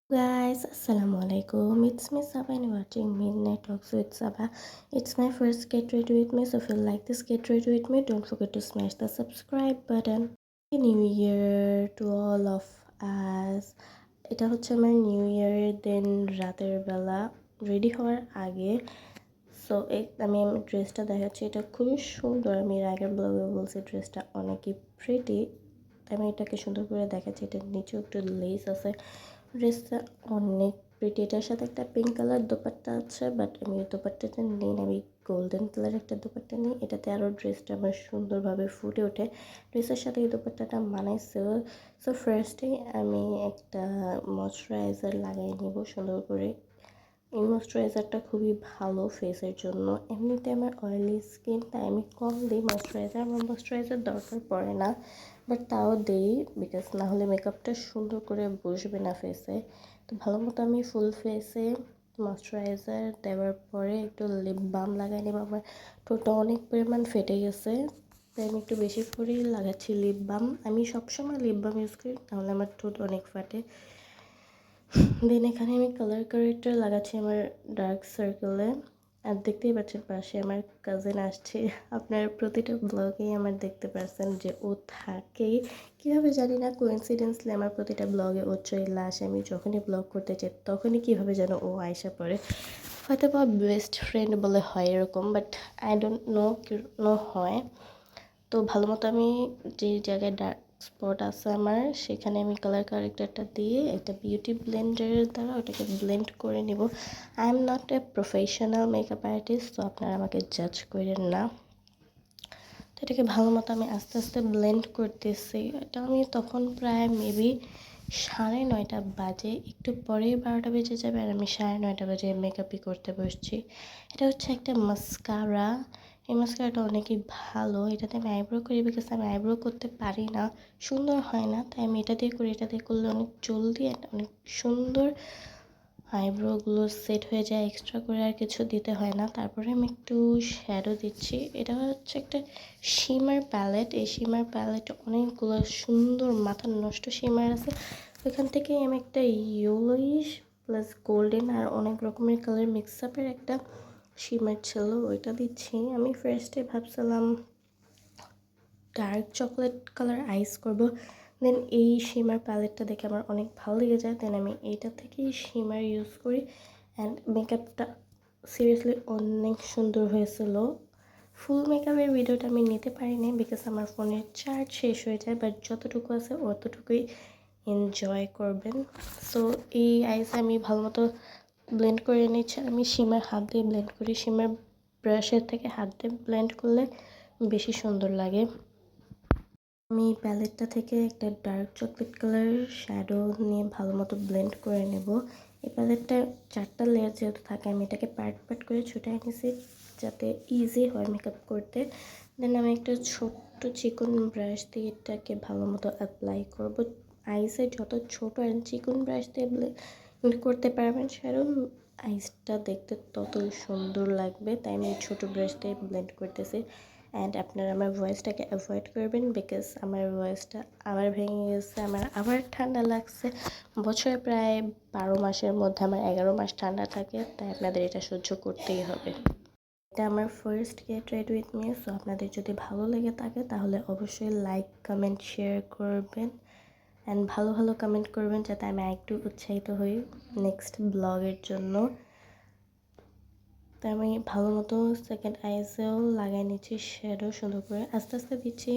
Guys, Assalamualaikum. It's me Sabah and you're watching Midnight Talks with Sabah. It's my first Get Ready With Me, so if you like this Get Ready With Me, don't forget to smash the subscribe button. Happy New Year to all of us. এটা হচ্ছে আমার new ইয়ারের দিন রাতের বেলা ready হওয়ার আগে। So আমি ড্রেসটা দেখাচ্ছি, এটা খুবই সুন্দর। আমি এর আগের ব্লগে বলছি ড্রেসটা অনেকই প্রিটি। আমি এটাকে সুন্দর করে দেখাচ্ছি। এটার নিচেও একটু লেস আছে। ড্রেসটা অনেক প্রিটি। এটার সাথে একটা পিঙ্ক কালার দোপাট্টা আছে, বাট আমি এই দোপাট্টাটা নিই না, আমি গোল্ডেন কালার একটা দোপাট্টা নিই। এটাতে আরও ড্রেসটা আমার সুন্দরভাবে ফুটে ওঠে। ড্রেসের সাথে এই দোপাট্টাটা মানাইছে। সো ফার্স্টেই আমি একটা ময়শ্চারাইজার লাগাই নেব সুন্দর করে। এই ময়শ্চারাইজারটা খুবই ভালো ফেসের জন্য। এমনিতে আমার অয়েলি স্কিন, তাই আমি কম দিই ময়শ্চারাইজার। আমার ময়শ্চারাইজার দরকার পড়ে না, বাট তাও দিই, বিকজ না হলে মেকআপটা সুন্দর করে বসবে না ফেসে। তো ভালো মতো আমি ফুল ফেসে ময়শ্চারাইজার দেওয়ার পরে একটু লিপ বাম লাগাই নেব। আমার ঠোঁটটা অনেক পরিমাণ ফেটে গেছে, তাই আমি একটু বেশি করেই লাগাচ্ছি লিপ বাম। আমি সবসময় লিপ বাম ইউজ করি, তাহলে আমার ঠোঁট অনেক ফাটে। দেন এখানে আমি কালার কারেক্টার লাগাচ্ছি আমার ডার্ক সার্কেলে। আর দেখতেই পাচ্ছেন পাশে আমার কাজিন আসছে। আপনার প্রতিটা ব্লগেই আমার দেখতে পাচ্ছেন যে ও থাকেই। কীভাবে জানি না, কোইন্সিডেন্সলি আমার প্রতিটা ব্লগে ও চলে আসে। আমি যখনই ব্লগ করতে চাই তখনই কীভাবে যেন ও আয়সা পড়ে। হয়তো বা বেস্ট ফ্রেন্ড বলে হয় এরকম, বাট আই ডোন্ট নো হয়। তো ভালো মতো আমি যে জায়গায় ডার্ক স্পট আছে আমার, সেখানে আমি কালার কারেক্টারটা দিয়ে একটা বিউটি ব্লেন্ডারের দ্বারা ওটাকে ব্লেন্ড করে নিব। I am not a professional makeup artist, তো আপনারা আমাকে জাজ করেন না। তো এটাকে ভালো মতো আমি আস্তে আস্তে ব্লেন্ড করতেছি। এটা আমি তখন প্রায় মেবি 9:30 বাজে, একটু পরেই 12টা বেজে যাবে, আর আমি 9:30 বাজে মেকআপই করতে বসছি। এটা হচ্ছে একটা মাস্কারা। এই মাস্কারাটা অনেকই ভালো। এটাতে আমি আইব্রো করি, বিকজ আমি আইব্রো করতে পারি না, সুন্দর হয় না, তাই আমি এটা দিয়ে করি। এটা দিয়ে করলে অনেক জলদি অ্যান্ড অনেক সুন্দর আইব্রোগুলো সেট হয়ে যায়, এক্সট্রা করে আর কিছু দিতে হয় না। তারপরে আমি একটু শ্যাডো দিচ্ছি। এটা হচ্ছে একটা শিমার প্যালেট। এই শিমার প্যালেটে অনেকগুলো সুন্দর মাথা নষ্ট শিমার আছে। ওইখান থেকে আমি একটা ইয়েলোইশ প্লাস গোল্ডেন আর অনেক রকমের কালার মিক্স আপের একটা শিমার ছিল, ওইটা দিচ্ছি। আমি ফার্স্টে ভাবছিলাম ডার্ক চকলেট কালার আইস করব, দেন এই শিমার প্যালেটটা দেখে আমার অনেক ভালো লেগে যায়, দেন আমি এইটা থেকেই শিমার ইউজ করি। অ্যান্ড মেকআপটা সিরিয়াসলি অনেক সুন্দর হয়েছিল। ফুল মেকআপের ভিডিওটা আমি নিতে পারিনি, বিকজ আমার ফোনের চার্জ শেষ হয়ে যায়, বাট যতটুকু আছে অতটুকুই এনজয় করবেন। সো এই আইস আমি ভালো মতো ব্লেন্ড করে নিচ্ছি। আমি শিমার হাত দিয়ে ব্লেন্ড করি, শিমার ব্রাশের থেকে হাত দিয়ে ব্লেন্ড করলে বেশি সুন্দর লাগে। আমি প্যালেটটা থেকে একটা ডার্ক চকলেট কালার শ্যাডো নিয়ে ভালো মতো ব্লেন্ড করে নেব। এই প্যালেটটা 4টা লেয়ার যেহেতু থাকে, আমি এটাকে পার্ট করে ছুটে নিয়েছি যাতে ইজি হয় মেকআপ করতে। দেন আমি একটা ছোট্ট চিকন ব্রাশ দিয়ে এটাকে ভালো মতো অ্যাপ্লাই করব। আইসে যত ছোট অ্যান্ড চিকন ব্রাশ দিয়ে ব্লেন্ড করতে পারবেন শ্যাডো, আইসটা দেখতে ততই সুন্দর লাগবে, তাই আমি ছোটো ব্রাশ দিয়ে ব্লেন্ড করতেছি। অ্যান্ড আপনারা আমার ভয়েসটাকে অ্যাভয়েড করবেন, বিকজ আমার ভয়েসটা আবার ভেঙে গেছে, আমার আবার ঠান্ডা লাগছে। বছরে প্রায় 12 মাসের মধ্যে আমার 11 মাস ঠান্ডা থাকে, তাই আপনাদের এটা সহ্য করতেই হবে। এটা আমার first get ready with me. So আপনাদের যদি ভালো লেগে থাকে তাহলে অবশ্যই লাইক কমেন্ট শেয়ার করবেন, অ্যান্ড ভালো ভালো কমেন্ট করবেন যাতে আমি একটু উৎসাহিত হই নেক্সট ব্লগের জন্য। তাই আমি ভালো মতো সেকেন্ড আইসেও লাগাই নিচ্ছি শ্যাডো সুন্দর করে, আস্তে আস্তে দিচ্ছি,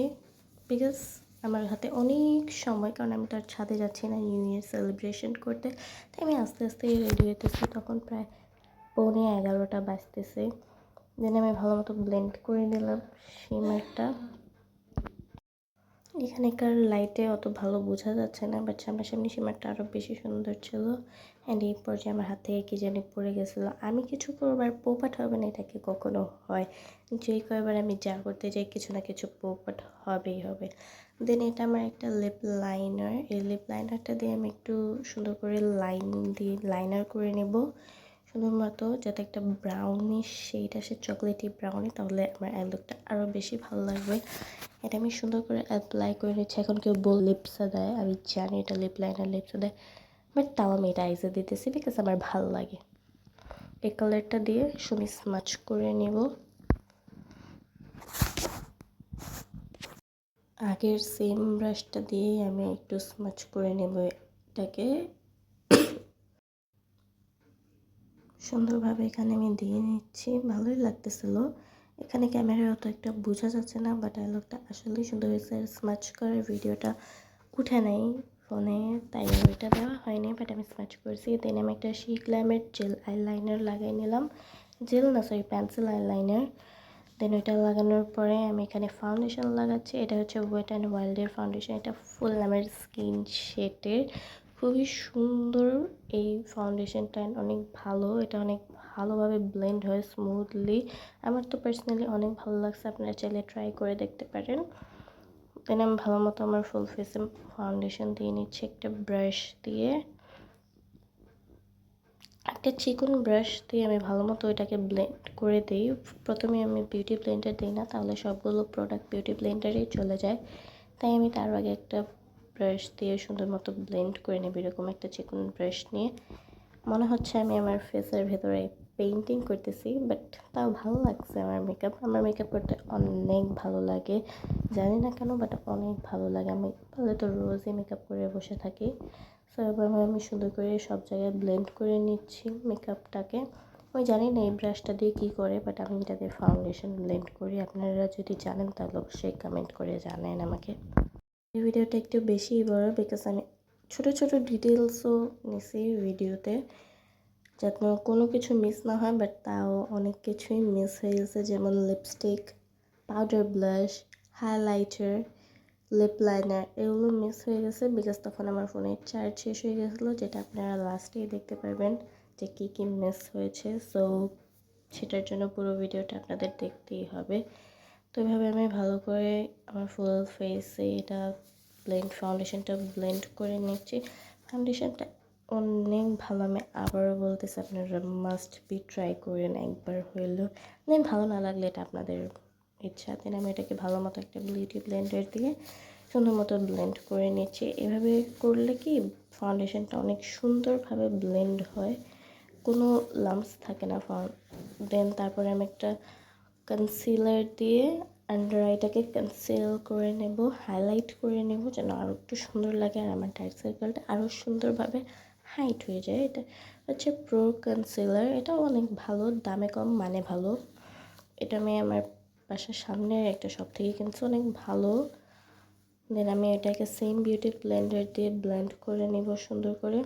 বিকজ আমার হাতে অনেক সময়, কারণ আমি তার ছাদে যাচ্ছি না নিউ ইয়ার সেলিব্রেশন করতে, তাই আমি আস্তে আস্তে রেডি হইতেছি। তখন প্রায় 11:15 বাজতেছে। দেন আমি ভালো মতো ব্লেন্ড করে নিলাম শিমারটা। এখানকার লাইটে অত ভালো বোঝা যাচ্ছে না, বাট সামনাসামনি শিমারটা আরও বেশি সুন্দর ছিল। অ্যান্ড এই পর্যায়ে আমার হাত থেকে কী জানি পড়ে গেছিলো। আমি কিছু করবার পোপাট হবে না, এটাকে কখনো হয়, যেই কয়বার আমি যা করতে যাই কিছু না কিছু পোপাট হবেই হবে। দেন এটা আমার একটা লিপ লাইনার। এই লিপ লাইনারটা দিয়ে আমি একটু সুন্দর করে লাইনার করে নেব সুন্দর মতো, যাতে একটা ব্রাউনি শেড আসে, চকলেটি ব্রাউনি, তাহলে আমার আই লুকটা আরও বেশি ভালো লাগবে। এটা আমি সুন্দর করে অ্যাপ্লাই করে নিচ্ছি। এখন কেউ লিপসা দেয়, আমি জানি এটা লিপ লাইনার লিপসা দেয়, বাট তাও আমি এটা আইসে দিতেছি বিকজ আমার ভালো লাগে। এই কালারটা দিয়ে সুমি স্মাচ করে নেব। আগের সেম ব্রাশটা দিয়ে আমি একটু স্মাচ করে নেব এটাকে সুন্দরভাবে। এখানে আমি দিয়ে নিচ্ছি, ভালোই লাগতেছিল। এখানে ক্যামেরায় অত একটা বোঝা যাচ্ছে না, বাট ডায়লগটা আসলেই সুন্দর হয়েছে। আর স্মাচ করার ভিডিওটা উঠে নাই ফোনে, তাই আর ওইটা দেওয়া হয়নি, বাট আমি স্মাচ করছি। দেন আমি একটা গ্ল্যামের জেল আইলাইনার লাগাই নিলাম, জেল না সরি পেন্সিল আইলাইনার। দেন ওইটা লাগানোর পরে আমি এখানে ফাউন্ডেশন লাগাচ্ছি। এটা হচ্ছে ওয়েট অ্যান্ড ওয়াইল্ডের ফাউন্ডেশন। এটা ফুল আমার স্কিন শেডের, খুবই সুন্দর এই ফাউন্ডেশনটা, অনেক ভালো। এটা অনেক ভালোভাবে ব্লেন্ড হয় স্মুথলি। আমার তো পার্সোনালি অনেক ভালো লাগছে, আপনারা চাইলে ট্রাই করে দেখতে পারেন। দেন আমি ভালো মতো আমার ফুল ফেসে ফাউন্ডেশন দিয়ে নিচ্ছি একটা ব্রাশ দিয়ে। একটা চিকন ব্রাশ দিয়ে আমি ভালো মতো ওইটাকে ব্লেন্ড করে দিই। প্রথমে আমি বিউটি ব্লেন্ডার দিই না, তাহলে সবগুলো প্রোডাক্ট বিউটি ব্লেন্ডারেই চলে যায়। তাই আমি তার আগে একটা ব্রাশ দিয়ে সুন্দর মতো ব্লেন্ড করে নেব। এরকম একটা চিকন ব্রাশ নিয়ে মনে হচ্ছে আমি আমার ফেসের ভেতরে পেইন্টিং করতেছি, বাট তাও ভালো লাগছে। আমার মেকআপ করতে অনেক ভালো লাগে, জানি না কেন, বাট অনেক ভালো লাগে। আমি তাহলে তো রোজই মেকআপ করে বসে থাকি। সো এবার আমি সুন্দর করে সব জায়গায় ব্লেন্ড করে নিচ্ছি মেকআপটাকে। আমি জানি না এই ব্রাশটা দিয়ে কী করে, বাট আমি এটা দিয়ে ফাউন্ডেশন ব্লেন্ড করি। আপনারা যদি জানেন তাহলে অবশ্যই কমেন্ট করে জানেন আমাকে। এই ভিডিওটা একটু বেশিই বড় বিকজ আমি ছোট ছোট ডিটেলসও নিছি ভিডিওতে, যাতে কোনো কিছু মিস না হয়, বাট তাও অনেক কিছুই মিস হয়ে গেছে। যেমন lipstick, powder, blush, highlighter, lip liner, এগুলো মিস হয়ে গেছে বিকজ তখন আমার ফোনের চার্জ শেষ হয়ে গেছিলো, যেটা আপনারা লাস্টেই দেখতে পারবেন যে কী কী মিস হয়েছে। সো সেটার জন্য পুরো ভিডিওটা আপনাদের দেখতেই হবে। তো এভাবে আমি ভালো করে আমার ফুল ফেসে এটা ফাউন্ডেশনটা ব্লেন্ড করে নিচ্ছি। ফাউন্ডেশনটা অনেক ভালো, আমি আবারও বলতেছি আপনারা মাস্ট বি ট্রাই করেন একবার হইলেও। দেন ভালো না লাগলে এটা আপনাদের ইচ্ছা। দেন আমি এটাকে ভালো মতো একটা বিউটি ব্লেন্ডার দিয়ে সুন্দর মতো ব্লেন্ড করে নিচ্ছি। এভাবে করলে কি ফাউন্ডেশনটা অনেক সুন্দরভাবে ব্লেন্ড হয়, কোনো লাম্পস থাকে না। দেন তারপরে আমি একটা কনসিলার দিয়ে আন্ডার আইটাকে কনসিল করে নেব, হাইলাইট করে নেব, যেন আরও একটু সুন্দর লাগে আর আমার ডার্ক সার্কেলটা আরও সুন্দরভাবে হাইট হয়ে যায়। এটা হচ্ছে প্রো কনসিলার, এটাও অনেক ভালো, দামে কম মানে ভালো। এটা আমি আমার বাসার সামনের একটা শপ থেকে কিনছি, অনেক ভালো। দেন আমি এটাকে সেম বিউটি ব্লেন্ডার দিয়ে ব্লেন্ড করে নেব সুন্দর করে।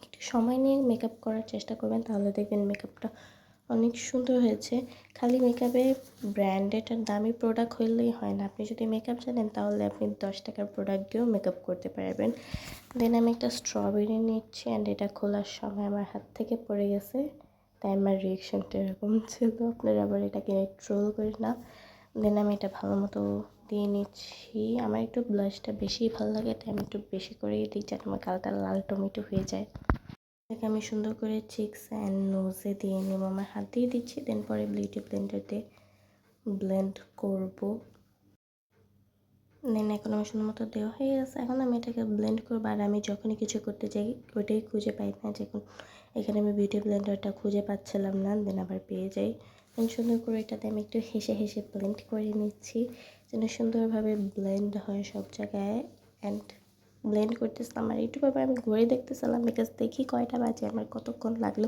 একটু সময় নিয়ে মেকআপ করার চেষ্টা করবেন, তাহলে দেখবেন মেকআপটা অনেক সুন্দর হয়েছে। খালি মেকআপে ব্র্যান্ডেড আর দামি প্রোডাক্ট হইলেই হয় না, আপনি যদি মেকআপ জানেন তাহলে আপনি 10 টাকার প্রোডাক্ট দিয়েও মেকআপ করতে পারবেন। দেন আমি একটা স্ট্রবেরি নিচ্ছি অ্যান্ড এটা খোলার সময় আমার হাত থেকে পড়ে গেছে, তাই আমার রিয়েকশনটা এরকম ছিল। আপনারা আবার এটাকে ট্রোল করি না। দেন আমি এটা ভালো মতো দিয়ে নিচ্ছি। আমার একটু ব্লাশটা বেশি ভালো লাগে, তাই আমি একটু বেশি করেই দিই, যাতে আমার গালটা লাল টমেটো হয়ে যায়। এটাকে আমি সুন্দর করে চিকস অ্যান্ড নোজে দিয়ে নেব, আমার হাত দিয়ে দিচ্ছি। দেন পরে বিউটি ব্লেন্ডার দিয়ে ব্লেন্ড করব। দেন এখন আমার সুন্দর মতো দেওয়া হয়ে গেছে। এখন আমি এটাকে ব্লেন্ড করবো, আর আমি যখনই কিছু করতে যাই ওইটাই খুঁজে পাই না, যখন এখানে আমি বিউটি ব্লেন্ডারটা খুঁজে পাচ্ছিলাম না, দেন আবার পেয়ে যাই। দেন সুন্দর করে এটাতে আমি একটু হেসে হেসে ব্লেন্ড করে নিচ্ছি, যেন সুন্দরভাবে ব্লেন্ড হয় সব জায়গায়। অ্যান্ড ব্লেন্ড করতেছিলাম আর একটুভাবে আমি ঘুরে দেখতেছিলাম বিকজ দেখি কয়টা বাজে, আমার কতক্ষণ লাগলো।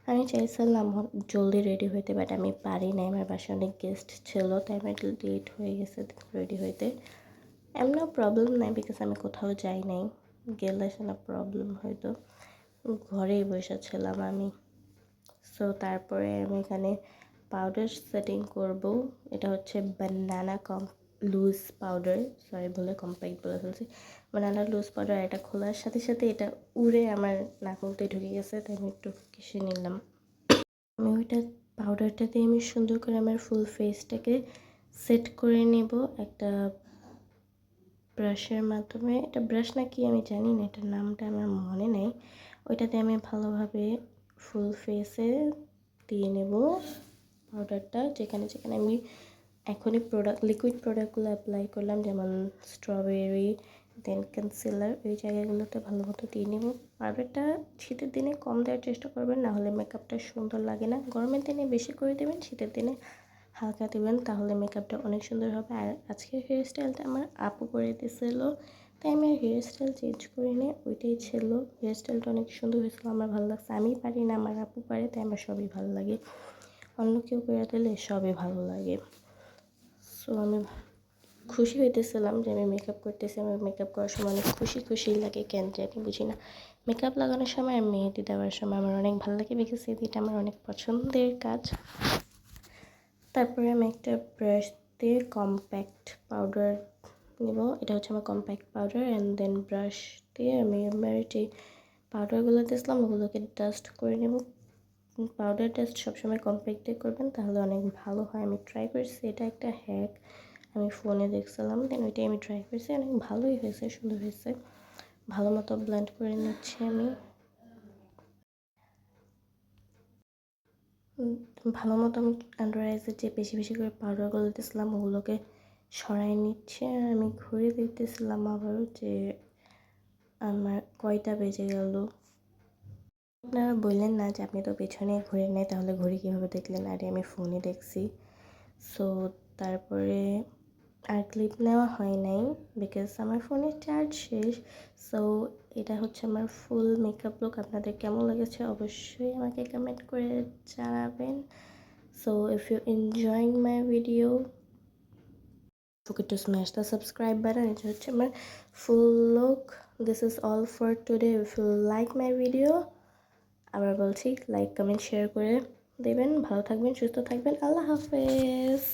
আমি চাইছিলাম জলদি রেডি হইতে, বাট আমি পারি নাই, আমার বাসায় অনেক গেস্ট ছিল, তাই আমার লেট হয়ে গেছে রেডি হইতে। এমনও প্রবলেম নাই বিকজ আমি কোথাও যাই নাই, গেলে সেটা প্রবলেম হয়তো, ঘরেই বসে ছিলাম আমি। সো তারপরে আমি এখানে পাউডার সেটিং করব। এটা হচ্ছে বানানা লুজ পাউডার, সরি বলে কম্প্যাক্ট বলে ফেলছি। বানানা লুজ পাউডার, এটা খোলার সাথে সাথে এটা উড়ে আমার নাকলতে ঢুকে গেছে, তাই আমি একটু কিসে নিলাম। আমি ওইটা পাউডারটা দিয়ে আমি সুন্দর করে আমার ফুল ফেসটাকে সেট করে নেব একটা ব্রাশের মাধ্যমে। এটা ব্রাশ না কি আমি জানি না, এটার নামটা আমার মনে নেই। ওইটাতে আমি ভালোভাবে ফুল ফেসে দিয়ে নেব পাউডারটা, যেখানে যেখানে আমি এখনই লিকুইড প্রোডাক্টগুলো অ্যাপ্লাই করলাম, যেমন স্ট্রবেরি, দেন কনসিলার ওই জায়গাগুলোতে ভালো মতো দিয়ে নেব। পাউডারটা শীতের দিনে কম দেওয়ার চেষ্টা করবেন, না হলে মেকআপটা সুন্দর লাগে না। গরমের দিনে বেশি করে দেবেন, শীতের দিনে হালকা দেবেন, তাহলে মেকআপটা অনেক সুন্দর হবে। আর আজকের হেয়ার স্টাইলটা আমার আপু করে দিয়েছিল, তাই আমি আর হেয়ার স্টাইল চেঞ্জ করিনি, ওইটাই ছিল। হেয়ার স্টাইলটা অনেক সুন্দর হয়েছিল, আমার ভালো লাগছে। আমি পারি না, আমার আপু পারে, তাই আমার সবই ভালো লাগে। অন্য কেউ করে দিলে সবই ভালো লাগে। সো আমি খুশি হইতেছিলাম যে আমি মেকআপ করতেছি। আমার মেকআপ করার সময় অনেক খুশি খুশি লাগে, কেন জানি বুঝি না। মেকআপ লাগানোর সময় আর মেহেদি দেওয়ার সময় আমার অনেক ভালো লাগে, বিকজ এই দুইটা আমার অনেক পছন্দের কাজ। তারপরে আমি একটা ব্রাশ দিয়ে কম্প্যাক্ট পাউডার নেব, এটা হচ্ছে আমার compact powder. And then brush দিয়ে আমি আমার যে পাউডারগুলো দিয়েছিলাম ওগুলোকে ডাস্ট করে নেব। পাউডার ডাস্ট সবসময় কম্প্যাক্ট দিয়ে করবেন, তাহলে অনেক ভালো হয়। আমি ট্রাই করছি, এটা একটা হ্যাক, আমি ফোনে দেখছিলাম, দেন ওইটাই আমি ট্রাই করছি, অনেক ভালোই হয়েছে, সুন্দর হয়েছে। ভালো মতো ব্লেন্ড করে নিচ্ছি আমি। ভালো মতো আমি আন্ডার আইসের যে বেশি বেশি করে পাউডারগুলো দিয়েছিলাম ওগুলোকে সরাই নিচ্ছে। আর আমি ঘুরে দেখতেছিলাম আবারও যে আমার কয়টা বেজে গেল। আপনারা বললেন না যে আপনি তো পেছনে ঘুরে নেই, তাহলে ঘুরে কীভাবে দেখলেন? আরে আমি ফোনে দেখছি। সো তারপরে আর ক্লিপ নেওয়া হয় নাই, বিকজ আমার ফোনের চার্জ শেষ। সো এটা হচ্ছে আমার ফুল মেকআপ লুক। আপনাদের কেমন লেগেছে অবশ্যই আমাকে কমেন্ট করে জানাবেন। So if you enjoying my video, forget to smash the subscribe button. এটা হচ্ছে আমার full look. This is all for today. If you like my video, আবার বলছি, লাইক কমেন্ট শেয়ার করে দেবেন। ভালো থাকবেন, সুস্থ থাকবেন, আল্লাহ হাফেজ।